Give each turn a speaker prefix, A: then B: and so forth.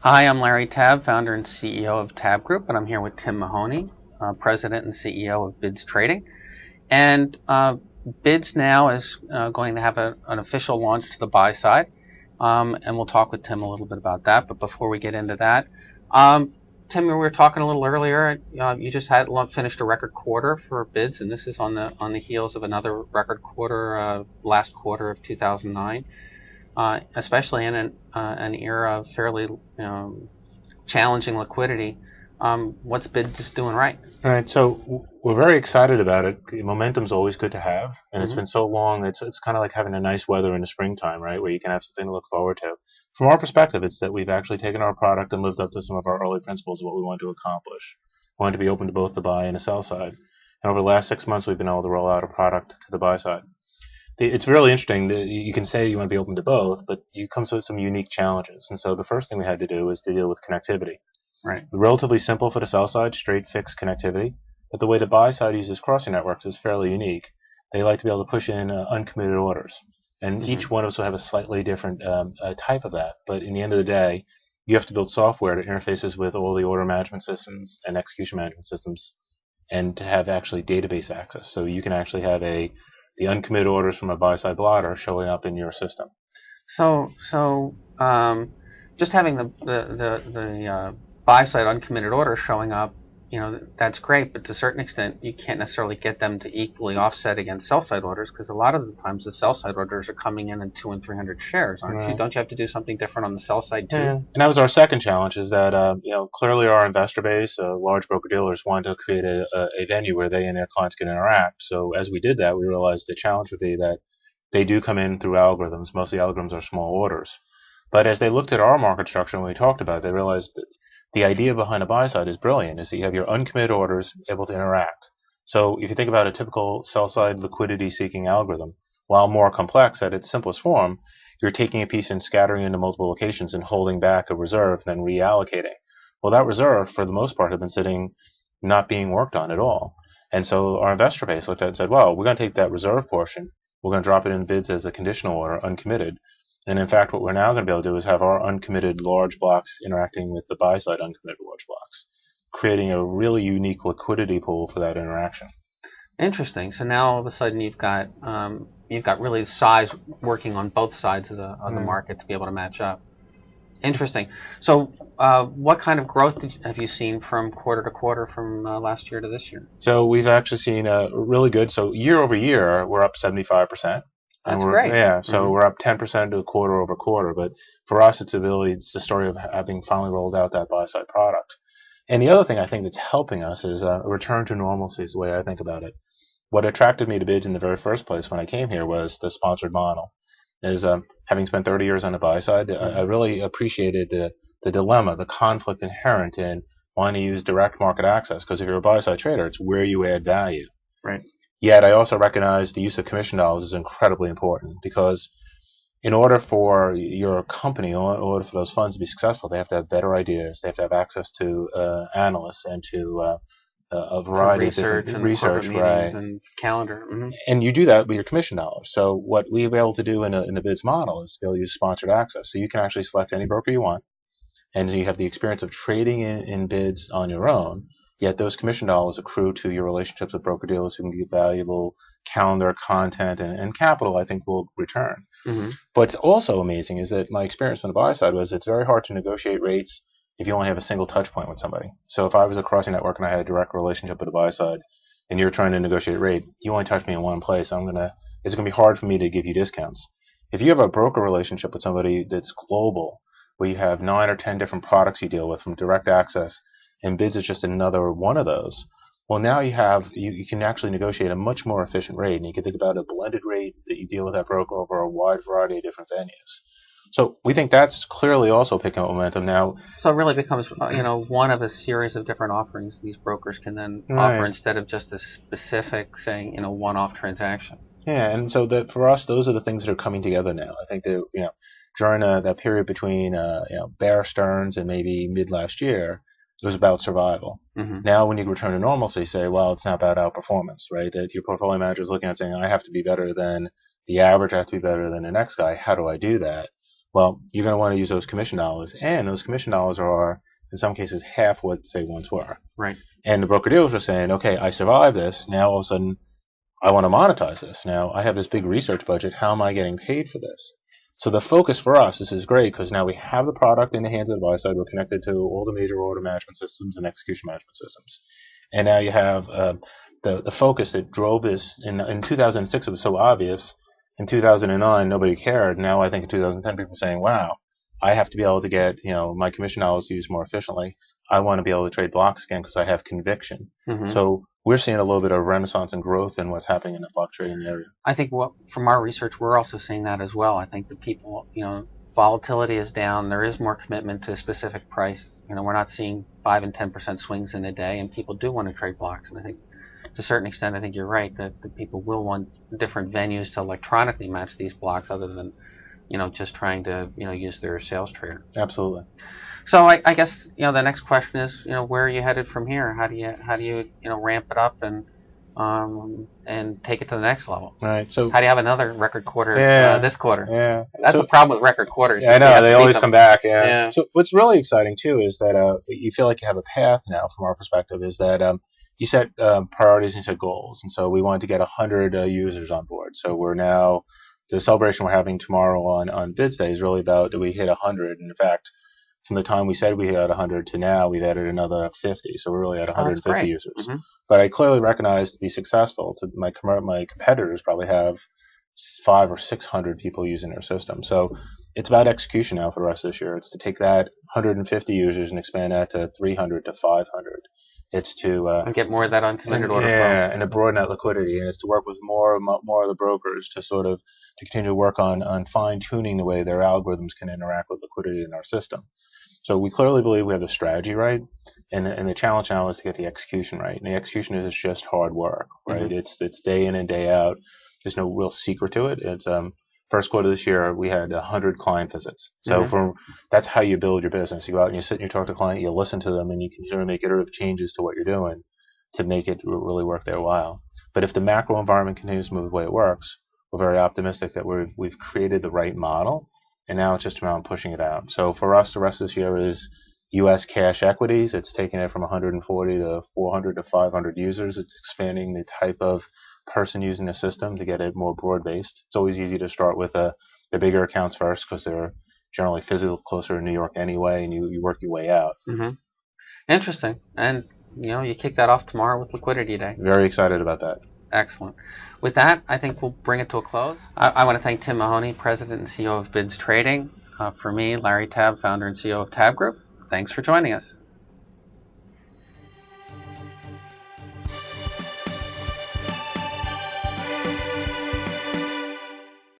A: Hi, I'm Larry TABB, founder and CEO of TABB Group, and I'm here with Tim Mahoney, President and CEO of BIDS Trading. And BIDS now is going to have an official launch to the buy side, and we'll talk with Tim a little bit about that. But before we get into that, Tim, we were talking a little earlier. You just had finished a record quarter for BIDS, and this is on the heels of another record quarter, last quarter of 2009. Especially in an era of fairly challenging liquidity. What's BIDS just doing right?
B: All right, so we're very excited about it. The momentum's always good to have, and it's been so long. It's kind of like having a nice weather in the springtime, right, where you can have something to look forward to. From our perspective, it's that we've actually taken our product and lived up to some of our early principles of what we want to accomplish. We want to be open to both the buy and the sell side. And over the last 6 months, we've been able to roll out a product to the buy side. It's really interesting that you can say you want to be open to both, but you come to some unique challenges. And so the first thing we had to do was to deal with connectivity.
A: Right.
B: Relatively simple for the sell side, straight fixed connectivity. But the way the buy side uses crossing networks is fairly unique. They like to be able to push in uncommitted orders. And each one of us will have a slightly different type of that. But in the end of the day, you have to build software that interfaces with all the order management systems and execution management systems and to have actually database access. So you can actually have the uncommitted orders from a buy-side blotter showing up in your system.
A: So just having the buy-side uncommitted order showing up, that's great, but to a certain extent, you can't necessarily get them to equally offset against sell-side orders because a lot of the times the sell-side orders are coming in 200 and 300 shares, aren't you? Don't you have to do something different on the sell side too?
B: Yeah. And that was our second challenge, is that clearly our investor base, large broker-dealers, wanted to create a venue where they and their clients can interact. So as we did that, we realized the challenge would be that they do come in through algorithms. Most of the algorithms are small orders. But as they looked at our market structure and we talked about it, they realized that the idea behind a buy side is brilliant, is that you have your uncommitted orders able to interact. So if you think about a typical sell side liquidity seeking algorithm, while more complex at its simplest form, you're taking a piece and scattering into multiple locations and holding back a reserve, then reallocating. Well, that reserve, for the most part, had been sitting not being worked on at all. And so our investor base looked at it and said, well, we're going to take that reserve portion, we're going to drop it in BIDS as a conditional order, uncommitted. And in fact, what we're now going to be able to do is have our uncommitted large blocks interacting with the buy-side uncommitted large blocks, creating a really unique liquidity pool for that interaction.
A: Interesting. So now all of a sudden you've got really size working on both sides of the market to be able to match up. Interesting. So what kind of growth have you seen from quarter to quarter from last year to this year?
B: So we've actually seen really good. So year over year, we're up 75%.
A: That's great.
B: Yeah, so we're up 10% to quarter over quarter. But for us, it's the story of having finally rolled out that buy-side product. And the other thing I think that's helping us is a return to normalcy is the way I think about it. What attracted me to BIDS in the very first place when I came here was the sponsored model. Having spent 30 years on the buy side, I really appreciated the dilemma, the conflict inherent in wanting to use direct market access. Because if you're a buy-side trader, it's where you add value.
A: Right.
B: Yet I also recognize the use of commission dollars is incredibly important, because in order for your company, in order for those funds to be successful, they have to have better ideas. They have to have access to analysts and to a variety of different research, right,
A: and calendar.
B: And you do that with your commission dollars. So what we were able to do in the BIDS model is to be able to use sponsored access. So you can actually select any broker you want, and you have the experience of trading in BIDS on your own. Yet those commission dollars accrue to your relationships with broker-dealers who can give valuable calendar, content, and capital, I think, will return. What's also amazing is that my experience on the buy side was it's very hard to negotiate rates if you only have a single touch point with somebody. So if I was a crossing network and I had a direct relationship with the buy side and you're trying to negotiate a rate, you only touch me in one place. It's going to be hard for me to give you discounts. If you have a broker relationship with somebody that's global, where you have 9 or 10 different products you deal with from direct access, and BIDS is just another one of those, well, now you can actually negotiate a much more efficient rate, and you can think about a blended rate that you deal with that broker over a wide variety of different venues. So we think that's clearly also picking up momentum now.
A: So it really becomes one of a series of different offerings these brokers can then offer, instead of just a specific, saying, one-off transaction.
B: Yeah, and so for us, those are the things that are coming together now. I think that during that period between Bear Stearns and maybe mid last year, it was about survival. Now when you return to normalcy, say, well, it's not about outperformance, right? That your portfolio manager is looking at saying, I have to be better than the average, I have to be better than the next guy. How do I do that? Well, you're going to want to use those commission dollars, and those commission dollars are, in some cases, half what they once were.
A: Right.
B: And the broker-dealers are saying, okay, I survived this. Now, all of a sudden, I want to monetize this. Now, I have this big research budget. How am I getting paid for this? So the focus for us, this is great because now we have the product in the hands of the buy side. We're connected to all the major order management systems and execution management systems. And now you have the focus that drove this. In 2006, it was so obvious. In 2009, nobody cared. Now I think in 2010, people are saying, wow, I have to be able to get my commission dollars used more efficiently. I want to be able to trade blocks again because I have conviction.
A: Mm-hmm.
B: So we're seeing a little bit of renaissance and growth in what's happening in the block trading area.
A: I think from our research, we're also seeing that as well. I think the people, volatility is down. There is more commitment to a specific price. We're not seeing 5 and 10% swings in a day, and people do want to trade blocks. And I think, to a certain extent, I think you're right that the people will want different venues to electronically match these blocks, other than, just trying to, use their sales trader.
B: Absolutely.
A: So I guess the next question is, where are you headed from here? How do you ramp it up and take it to the next level?
B: Right. So
A: how do you have another record quarter this quarter?
B: Yeah.
A: That's the problem with record quarters.
B: Yeah, I know they always come back. Yeah.
A: Yeah.
B: So what's really exciting too is that you feel like you have a path now. From our perspective, is that you set priorities and you set goals, and so we wanted to get 100 users on board. So we're now the celebration we're having tomorrow on BIDS Day is really about, do we hit 100? And in fact, from the time we said we had 100 to now, we've added another 50. So we're really at 150 users.
A: Mm-hmm.
B: But I clearly recognize, to be successful, my competitors probably have 500 or 600 people using their system. So it's about execution now for the rest of this year. It's to take that 150 users and expand that to 300 to 500. It's to
A: and get more of that uncommitted order flow.
B: Yeah, and to broaden that liquidity, and it's to work with more of the brokers to continue to work on fine tuning the way their algorithms can interact with liquidity in our system. So we clearly believe we have the strategy right, and the challenge now is to get the execution right. And the execution is just hard work, right? Mm-hmm. It's day in and day out. There's no real secret to it. It's first quarter this year we had 100 client visits. So that's how you build your business. You go out and you sit and you talk to a client, you listen to them, and you can sort of make iterative changes to what you're doing to make it really work their while. But if the macro environment continues to move the way it works, we're very optimistic that we've created the right model. And now it's just about pushing it out. So for us, the rest of this year is U.S. cash equities. It's taking it from 140 to 400 to 500 users. It's expanding the type of person using the system to get it more broad-based. It's always easy to start with the bigger accounts first because they're generally physically closer to New York anyway, and you work your way out.
A: Mm-hmm. Interesting. And, you kick that off tomorrow with Liquidity Day.
B: Very excited about that.
A: Excellent. With that, I think we'll bring it to a close. I want to thank Tim Mahoney, President and CEO of BIDS Trading. For me, Larry TABB, Founder and CEO of TABB Group. Thanks for joining us.